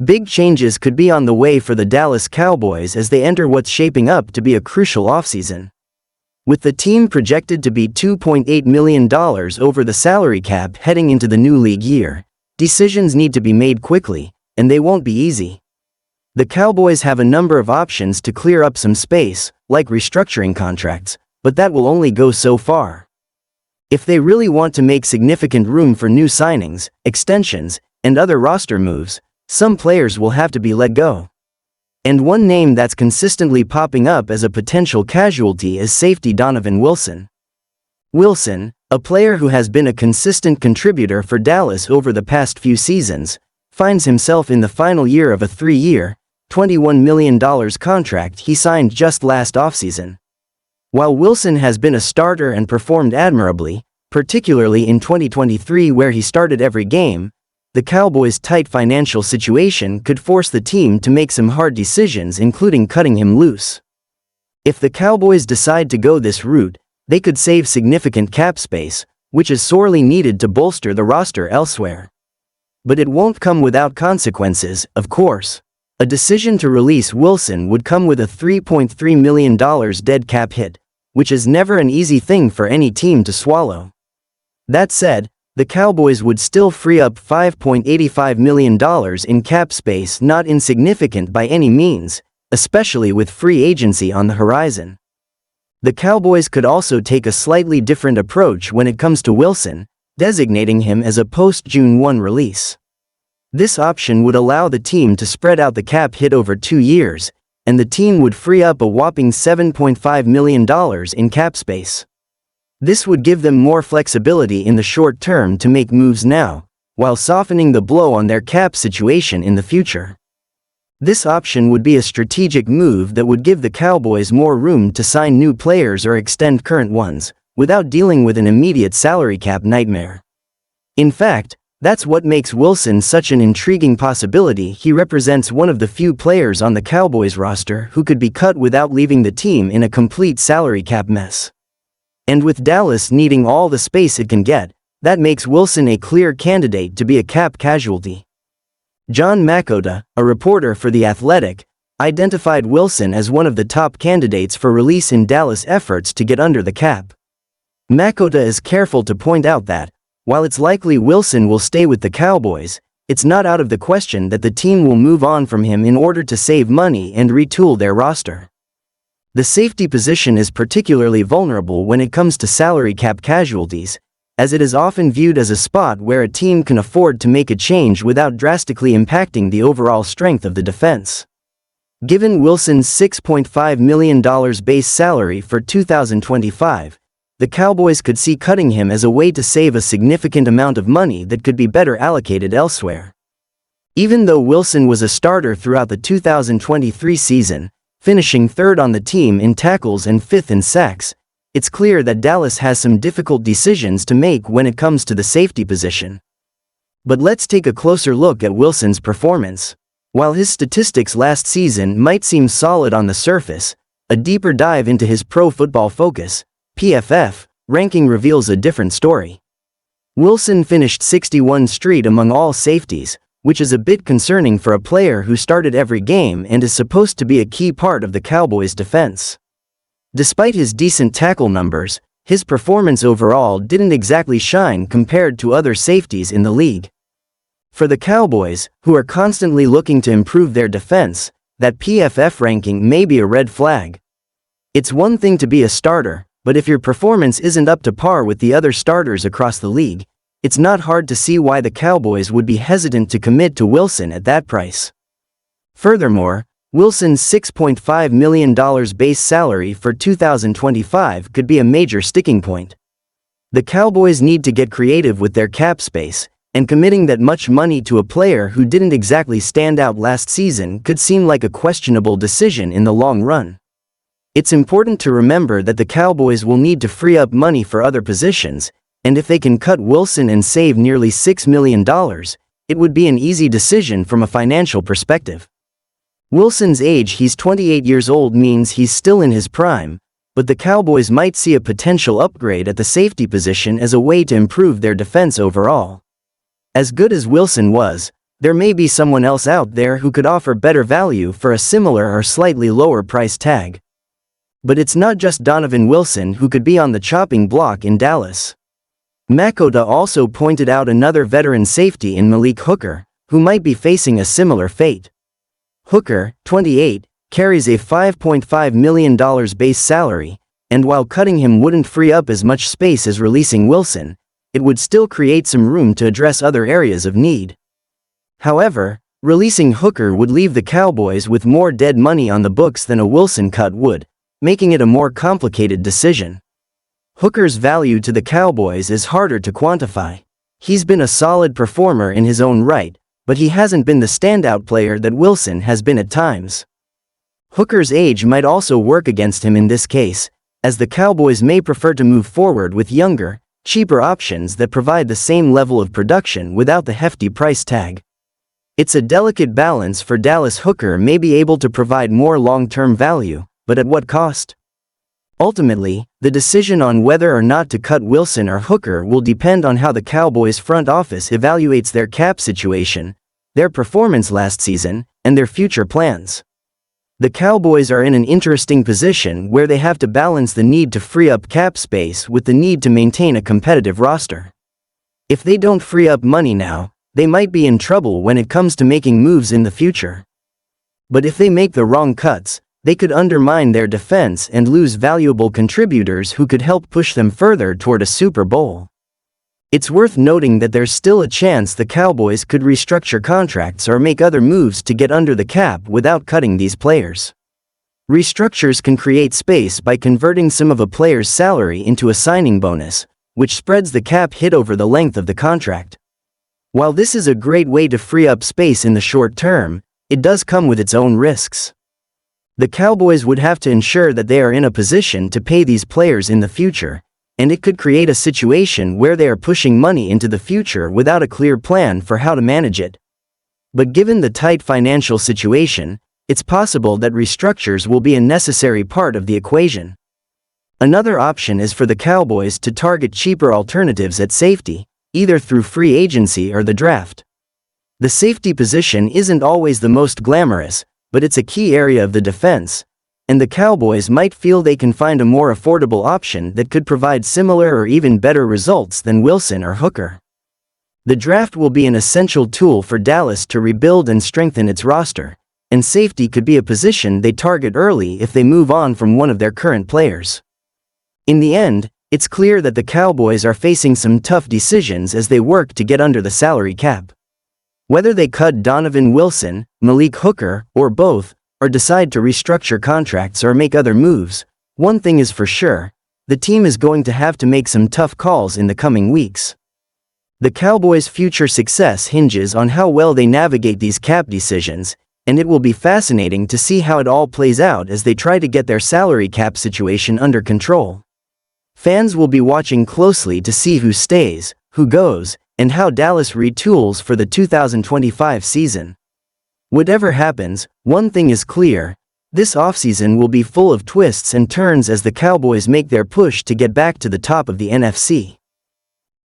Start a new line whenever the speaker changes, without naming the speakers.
Big changes could be on the way for the Dallas Cowboys as they enter what's shaping up to be a crucial offseason. With the team projected to be $2.8 million over the salary cap heading into the new league year, decisions need to be made quickly, and they won't be easy. The Cowboys have a number of options to clear up some space, like restructuring contracts, but that will only go so far. If they really want to make significant room for new signings, extensions, and other roster moves, some players will have to be let go. And one name that's consistently popping up as a potential casualty is safety Donovan Wilson. Wilson, a player who has been a consistent contributor for Dallas over the past few seasons, finds himself in the final year of a 3-year, $21 million contract he signed just last offseason. While Wilson has been a starter and performed admirably, particularly in 2023 where he started every game, the Cowboys' tight financial situation could force the team to make some hard decisions, including cutting him loose. If the Cowboys decide to go this route, they could save significant cap space, which is sorely needed to bolster the roster elsewhere. But it won't come without consequences, of course. A decision to release Wilson would come with a $3.3 million dead cap hit, which is never an easy thing for any team to swallow. That said, the Cowboys would still free up $5.85 million in cap space, not insignificant by any means, especially with free agency on the horizon. The Cowboys could also take a slightly different approach when it comes to Wilson, designating him as a post-June 1 release. This option would allow the team to spread out the cap hit over 2 years, and the team would free up a whopping $7.5 million in cap space. This would give them more flexibility in the short term to make moves now, while softening the blow on their cap situation in the future. This option would be a strategic move that would give the Cowboys more room to sign new players or extend current ones, without dealing with an immediate salary cap nightmare. In fact, that's what makes Wilson such an intriguing possibility. He represents one of the few players on the Cowboys roster who could be cut without leaving the team in a complete salary cap mess. And with Dallas needing all the space it can get, that makes Wilson a clear candidate to be a cap casualty. John Makota, a reporter for The Athletic, identified Wilson as one of the top candidates for release in Dallas' efforts to get under the cap. Makota is careful to point out that, while it's likely Wilson will stay with the Cowboys, it's not out of the question that the team will move on from him in order to save money and retool their roster. The safety position is particularly vulnerable when it comes to salary cap casualties, as it is often viewed as a spot where a team can afford to make a change without drastically impacting the overall strength of the defense. Given Wilson's $6.5 million base salary for 2025, the Cowboys could see cutting him as a way to save a significant amount of money that could be better allocated elsewhere. Even though Wilson was a starter throughout the 2023 season, finishing third on the team in tackles and fifth in sacks, it's clear that Dallas has some difficult decisions to make when it comes to the safety position. But let's take a closer look at Wilson's performance. While his statistics last season might seem solid on the surface, a deeper dive into his Pro Football Focus (PFF) ranking reveals a different story. Wilson finished 61st street among all safeties, which is a bit concerning for a player who started every game and is supposed to be a key part of the Cowboys' defense. Despite his decent tackle numbers, his performance overall didn't exactly shine compared to other safeties in the league. For the Cowboys, who are constantly looking to improve their defense, that PFF ranking may be a red flag. It's one thing to be a starter, but if your performance isn't up to par with the other starters across the league, it's not hard to see why the Cowboys would be hesitant to commit to Wilson at that price. Furthermore, Wilson's $6.5 million base salary for 2025 could be a major sticking point. The Cowboys need to get creative with their cap space, and committing that much money to a player who didn't exactly stand out last season could seem like a questionable decision in the long run. It's important to remember that the Cowboys will need to free up money for other positions, and if they can cut Wilson and save nearly $6 million, it would be an easy decision from a financial perspective. Wilson's age, he's 28 years old, means he's still in his prime, but the Cowboys might see a potential upgrade at the safety position as a way to improve their defense overall. As good as Wilson was, there may be someone else out there who could offer better value for a similar or slightly lower price tag. But it's not just Donovan Wilson who could be on the chopping block in Dallas. Makota also pointed out another veteran safety in Malik Hooker, who might be facing a similar fate. Hooker, 28, carries a $5.5 million base salary, and while cutting him wouldn't free up as much space as releasing Wilson, it would still create some room to address other areas of need. However, releasing Hooker would leave the Cowboys with more dead money on the books than a Wilson cut would, making it a more complicated decision. Hooker's value to the Cowboys is harder to quantify. He's been a solid performer in his own right, but he hasn't been the standout player that Wilson has been at times. Hooker's age might also work against him in this case, as the Cowboys may prefer to move forward with younger, cheaper options that provide the same level of production without the hefty price tag. It's a delicate balance for Dallas. Hooker may be able to provide more long-term value, but at what cost? Ultimately, the decision on whether or not to cut Wilson or Hooker will depend on how the Cowboys front office evaluates their cap situation, their performance last season, and their future plans. The Cowboys are in an interesting position where they have to balance the need to free up cap space with the need to maintain a competitive roster. If they don't free up money now, they might be in trouble when it comes to making moves in the future. But if they make the wrong cuts, they could undermine their defense and lose valuable contributors who could help push them further toward a Super Bowl. It's worth noting that there's still a chance the Cowboys could restructure contracts or make other moves to get under the cap without cutting these players. Restructures can create space by converting some of a player's salary into a signing bonus, which spreads the cap hit over the length of the contract. While this is a great way to free up space in the short term, it does come with its own risks. The Cowboys would have to ensure that they are in a position to pay these players in the future, and it could create a situation where they are pushing money into the future without a clear plan for how to manage it. But given the tight financial situation, it's possible that restructures will be a necessary part of the equation. Another option is for the Cowboys to target cheaper alternatives at safety, either through free agency or the draft. The safety position isn't always the most glamorous, but it's a key area of the defense, and the Cowboys might feel they can find a more affordable option that could provide similar or even better results than Wilson or Hooker. The draft will be an essential tool for Dallas to rebuild and strengthen its roster, and safety could be a position they target early if they move on from one of their current players. In the end, it's clear that the Cowboys are facing some tough decisions as they work to get under the salary cap. Whether they cut Donovan Wilson, Malik Hooker, or both, or decide to restructure contracts or make other moves, one thing is for sure, the team is going to have to make some tough calls in the coming weeks. The Cowboys' future success hinges on how well they navigate these cap decisions, and it will be fascinating to see how it all plays out as they try to get their salary cap situation under control. Fans will be watching closely to see who stays, who goes, and how Dallas retools for the 2025 season. Whatever happens, one thing is clear, this offseason will be full of twists and turns as the Cowboys make their push to get back to the top of the NFC.